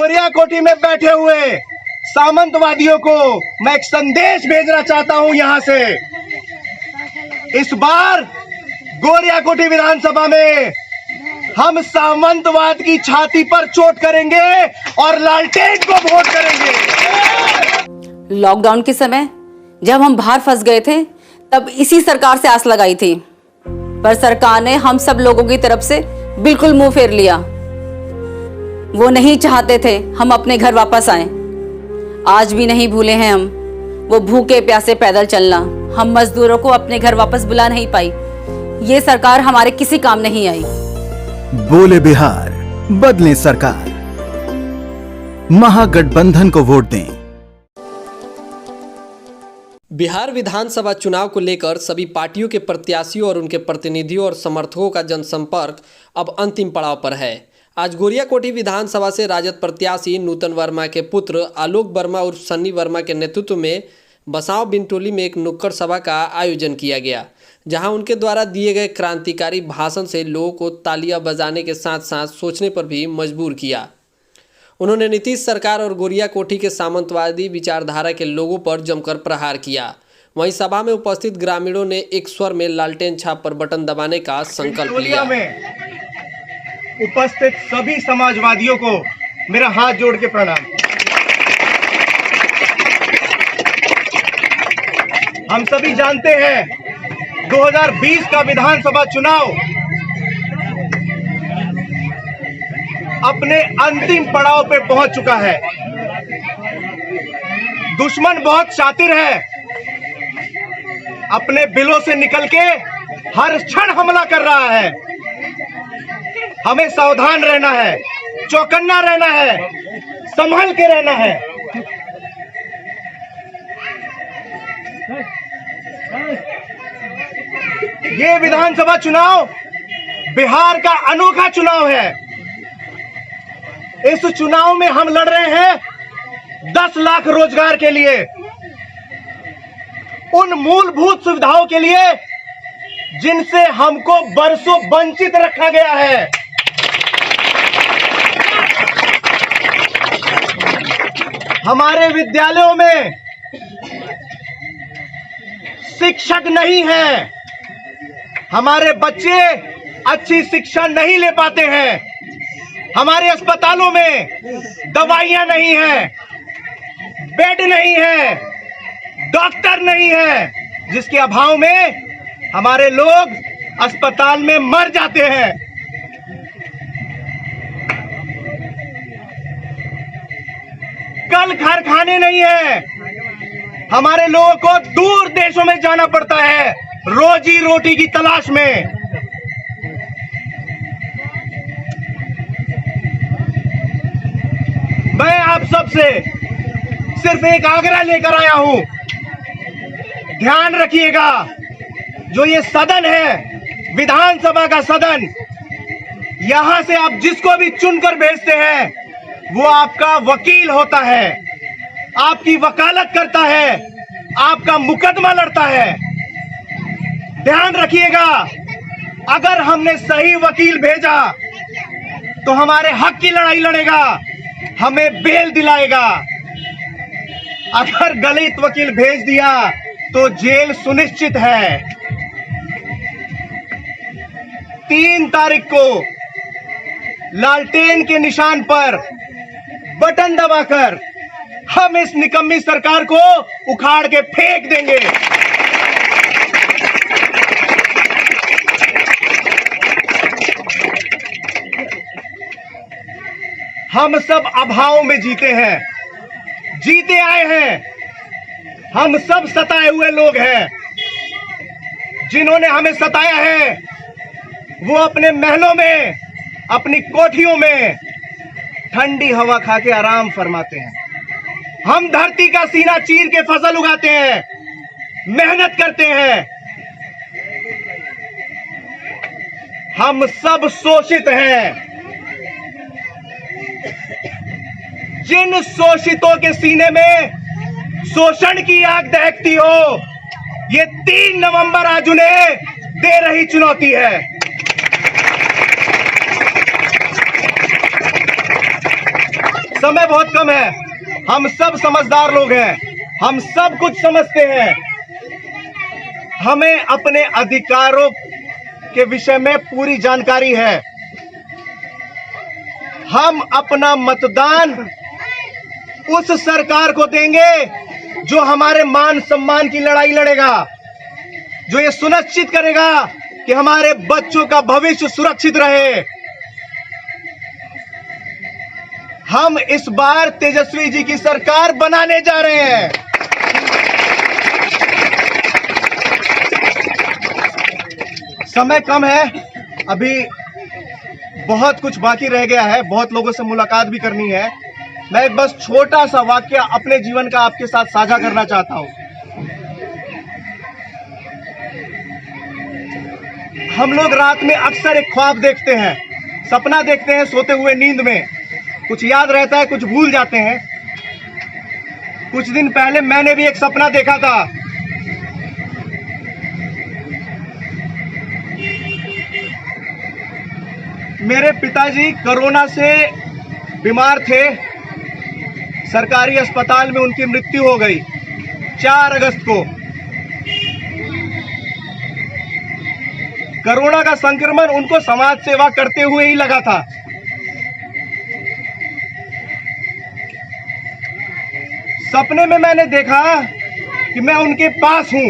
गोरिया कोठी में बैठे हुए सामंतवादियों को मैं एक संदेश भेजना चाहता हूं यहां से। इस बार गोरिया कोठी विधानसभा में हम सामंतवाद की छाती पर चोट करेंगे और लालटेन को वोट करेंगे। लॉकडाउन के समय जब हम बाहर फंस गए थे तब इसी सरकार से आस लगाई थी, पर सरकार ने हम सब लोगों की तरफ से बिल्कुल मुंह फेर लिया। वो नहीं चाहते थे हम अपने घर वापस आए। आज भी नहीं भूले हैं हम वो भूखे प्यासे पैदल चलना। हम मजदूरों को अपने घर वापस बुला नहीं पाई। ये सरकार हमारे किसी काम नहीं आई। बोले बिहार, बदले सरकार, महागठबंधन को वोट दें। बिहार विधानसभा चुनाव को लेकर सभी पार्टियों के प्रत्याशियों और उनके प्रतिनिधियों और समर्थकों का जनसंपर्क अब अंतिम पड़ाव पर है। आज गोरिया कोठी विधानसभा से राजद प्रत्याशी नूतन वर्मा के पुत्र आलोक वर्मा उर्फ सन्नी वर्मा के नेतृत्व में बसांव बिनटोली में एक नुक्कड़ सभा का आयोजन किया गया, जहां उनके द्वारा दिए गए क्रांतिकारी भाषण से लोगों को तालियां बजाने के साथ साथ सोचने पर भी मजबूर किया। उन्होंने नीतीश सरकार और गोरिया कोठी के सामंतवादी विचारधारा के लोगों पर जमकर प्रहार किया। वहीं सभा में उपस्थित ग्रामीणों ने एक स्वर में लालटेन छाप पर बटन दबाने का संकल्प लिया। उपस्थित सभी समाजवादियों को मेरा हाथ जोड़ के प्रणाम। हम सभी जानते हैं 2020 का विधानसभा चुनाव अपने अंतिम पड़ाव पे पहुंच चुका है। दुश्मन बहुत शातिर है, अपने बिलों से निकल के हर क्षण हमला कर रहा है। हमें सावधान रहना है, चौकन्ना रहना है, संभल के रहना है। ये विधानसभा चुनाव बिहार का अनोखा चुनाव है। इस चुनाव में हम लड़ रहे हैं 10 लाख रोजगार के लिए, उन मूलभूत सुविधाओं के लिए जिनसे हमको बरसों वंचित रखा गया है। हमारे विद्यालयों में शिक्षक नहीं हैं, हमारे बच्चे अच्छी शिक्षा नहीं ले पाते हैं, हमारे अस्पतालों में दवाइयां नहीं हैं, बेड नहीं है, डॉक्टर नहीं है, जिसके अभाव में हमारे लोग अस्पताल में मर जाते हैं। कल कारखाने नहीं है, हमारे लोगों को दूर देशों में जाना पड़ता है रोजी रोटी की तलाश में। मैं आप सबसे सिर्फ एक आग्रह लेकर आया हूं, ध्यान रखिएगा, जो ये सदन है, विधानसभा का सदन, यहां से आप जिसको भी चुनकर भेजते हैं वो आपका वकील होता है, आपकी वकालत करता है, आपका मुकदमा लड़ता है। ध्यान रखिएगा, अगर हमने सही वकील भेजा तो हमारे हक की लड़ाई लड़ेगा, हमें बेल दिलाएगा। अगर गलत वकील भेज दिया तो जेल सुनिश्चित है। 3 तारीख को लालटेन के निशान पर बटन दबाकर हम इस निकम्मी सरकार को उखाड़ के फेंक देंगे। हम सब अभाव में जीते हैं, जीते आए हैं। हम सब सताए हुए लोग हैं। जिन्होंने हमें सताया है वो अपने महलों में, अपनी कोठियों में ठंडी हवा खा के आराम फरमाते हैं। हम धरती का सीना चीर के फसल उगाते हैं, मेहनत करते हैं। हम सब शोषित हैं। जिन शोषितों के सीने में शोषण की आग दहकती हो, ये 3 नवंबर आज उन्हें दे रही चुनौती है। समय बहुत कम है, हम सब समझदार लोग हैं, हम सब कुछ समझते हैं। हमें अपने अधिकारों के विषय में पूरी जानकारी है। हम अपना मतदान उस सरकार को देंगे जो हमारे मान सम्मान की लड़ाई लड़ेगा, जो ये सुनिश्चित करेगा कि हमारे बच्चों का भविष्य सुरक्षित रहे। हम इस बार तेजस्वी जी की सरकार बनाने जा रहे हैं। समय कम है, अभी बहुत कुछ बाकी रह गया है, बहुत लोगों से मुलाकात भी करनी है। मैं एक बस छोटा सा वाक्य अपने जीवन का आपके साथ साझा करना चाहता हूं। हम लोग रात में अक्सर एक ख्वाब देखते हैं, सपना देखते हैं सोते हुए नींद में। कुछ याद रहता है, कुछ भूल जाते हैं। कुछ दिन पहले मैंने भी एक सपना देखा था। मेरे पिताजी कोरोना से बीमार थे, सरकारी अस्पताल में उनकी मृत्यु हो गई 4 अगस्त को। कोरोना का संक्रमण उनको समाज सेवा करते हुए ही लगा था। सपने में मैंने देखा कि मैं उनके पास हूं,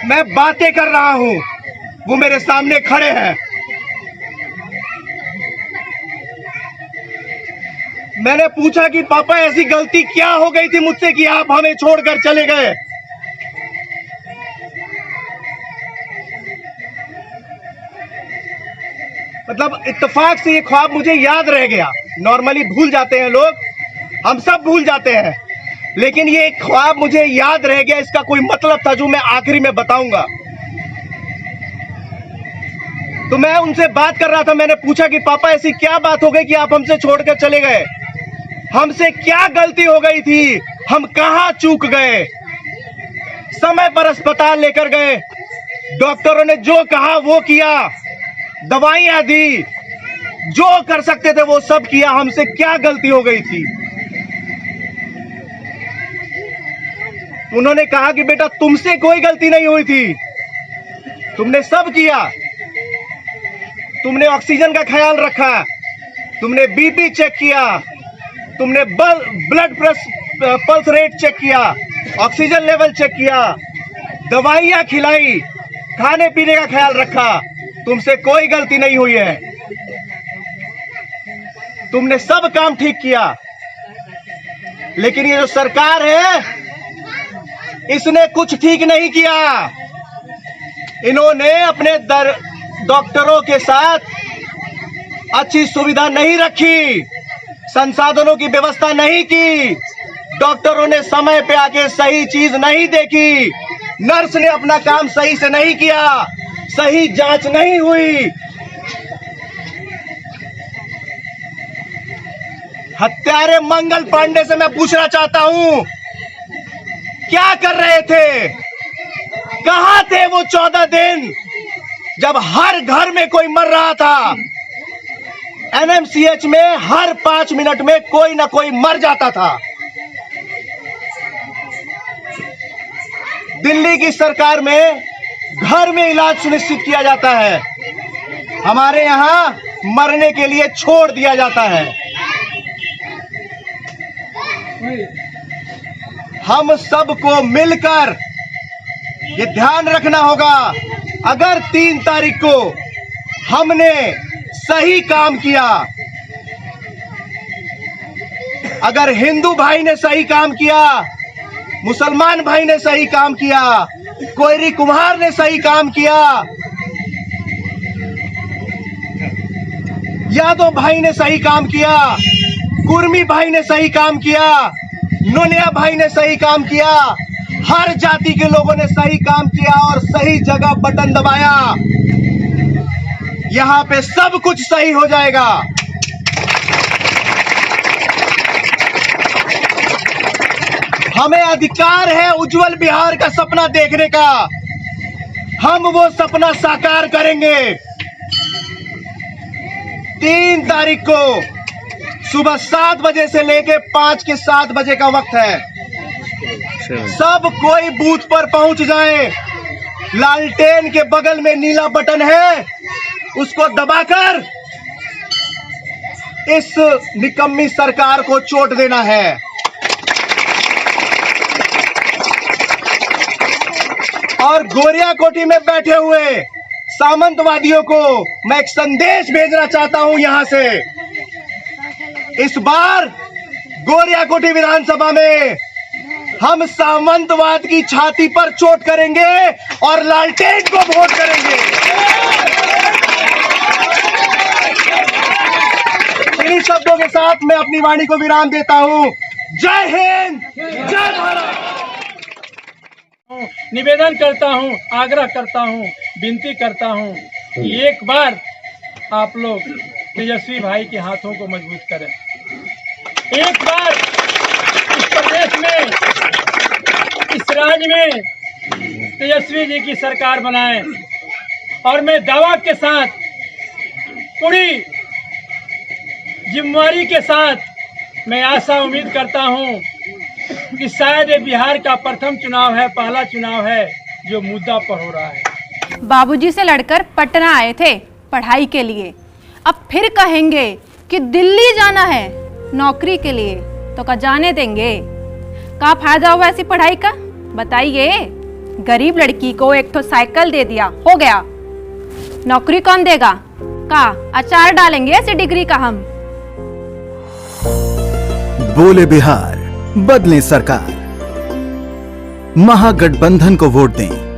मैं बातें कर रहा हूं, वो मेरे सामने खड़े हैं। मैंने पूछा कि पापा ऐसी गलती क्या हो गई थी मुझसे कि आप हमें छोड़कर चले गए। मतलब इत्तेफाक से ये ख्वाब मुझे याद रह गया। नॉर्मली भूल जाते हैं लोग, हम सब भूल जाते हैं, लेकिन ये एक ख्वाब मुझे याद रह गया। इसका कोई मतलब था जो मैं आखिरी में बताऊंगा। तो मैं उनसे बात कर रहा था, मैंने पूछा कि पापा ऐसी क्या बात हो गई कि आप हमसे छोड़कर चले गए? हमसे क्या गलती हो गई थी? हम कहां चूक गए? समय पर अस्पताल लेकर गए, डॉक्टरों ने जो कहा वो किया, दवाइयां दी, जो कर सकते थे वो सब किया। हमसे क्या गलती हो गई थी? उन्होंने कहा कि बेटा तुमसे कोई गलती नहीं हुई थी, तुमने सब किया। तुमने ऑक्सीजन का ख्याल रखा, तुमने बीपी चेक किया, तुमने ब्लड पल्स रेट चेक किया, ऑक्सीजन लेवल चेक किया, दवाइयां खिलाई, खाने पीने का ख्याल रखा। तुमसे कोई गलती नहीं हुई है, तुमने सब काम ठीक किया। लेकिन ये जो सरकार है इसने कुछ ठीक नहीं किया। इन्होंने अपने डॉक्टरों के साथ अच्छी सुविधा नहीं रखी, संसाधनों की व्यवस्था नहीं की, डॉक्टरों ने समय पे आके सही चीज नहीं देखी, नर्स ने अपना काम सही से नहीं किया, सही जांच नहीं हुई। हत्यारे मंगल पांडे से मैं पूछना चाहता हूं, क्या कर रहे थे? कहां थे वो 14 दिन जब हर घर में कोई मर रहा था? एनएमसीएच में हर 5 मिनट में कोई ना कोई मर जाता था। दिल्ली की सरकार में घर में इलाज सुनिश्चित किया जाता है, हमारे यहां मरने के लिए छोड़ दिया जाता है। हम सबको मिलकर ये ध्यान रखना होगा, अगर 3 तारीख को हमने सही काम किया, अगर हिंदू भाई ने सही काम किया, मुसलमान भाई ने सही काम किया, कोयरी कुम्हार ने सही काम किया, यादव भाई ने सही काम किया, कुर्मी भाई ने सही काम किया, नोनिया भाई ने सही काम किया, हर जाति के लोगों ने सही काम किया और सही जगह बटन दबाया, यहां पे सब कुछ सही हो जाएगा। हमें अधिकार है उज्जवल बिहार का सपना देखने का, हम वो सपना साकार करेंगे। 3 तारीख को सुबह 7 बजे से लेके 5 के 7 बजे का वक्त है। सब कोई बूथ पर पहुंच जाए। लालटेन के बगल में नीला बटन है, उसको दबाकर इस निकम्मी सरकार को चोट देना है। और गोरिया कोठी में बैठे हुए सामंतवादियों को मैं एक संदेश भेजना चाहता हूं यहां से। इस बार गोरिया कोठी विधानसभा में हम सामंतवाद की छाती पर चोट करेंगे और लालटेन को वोट करेंगे। इन्हीं शब्दों के साथ मैं अपनी वाणी को विराम देता हूं। जय हिंद, जय भारत। निवेदन करता हूं, आग्रह करता हूं, विनती करता हूं कि एक बार आप लोग तेजस्वी भाई के हाथों को मजबूत करें। एक बार इस प्रदेश में, इस राज्य में तेजस्वी जी की सरकार बनाएं। और मैं दावा के साथ, पूरी जिम्मेवारी के साथ मैं आशा उम्मीद करता हूं कि शायद ये बिहार का प्रथम चुनाव है, पहला चुनाव है जो मुद्दा पर हो रहा है। बाबूजी से लड़कर पटना आए थे पढ़ाई के लिए, अब फिर कहेंगे कि दिल्ली जाना है नौकरी के लिए, तो क्या जाने देंगे? क्या फायदा हुआ ऐसी पढ़ाई का, बताइए। गरीब लड़की को एक तो साइकिल दे दिया, हो गया। नौकरी कौन देगा? का अचार डालेंगे ऐसी डिग्री का हम। बोले बिहार, बदले सरकार। महागठबंधन को वोट दें।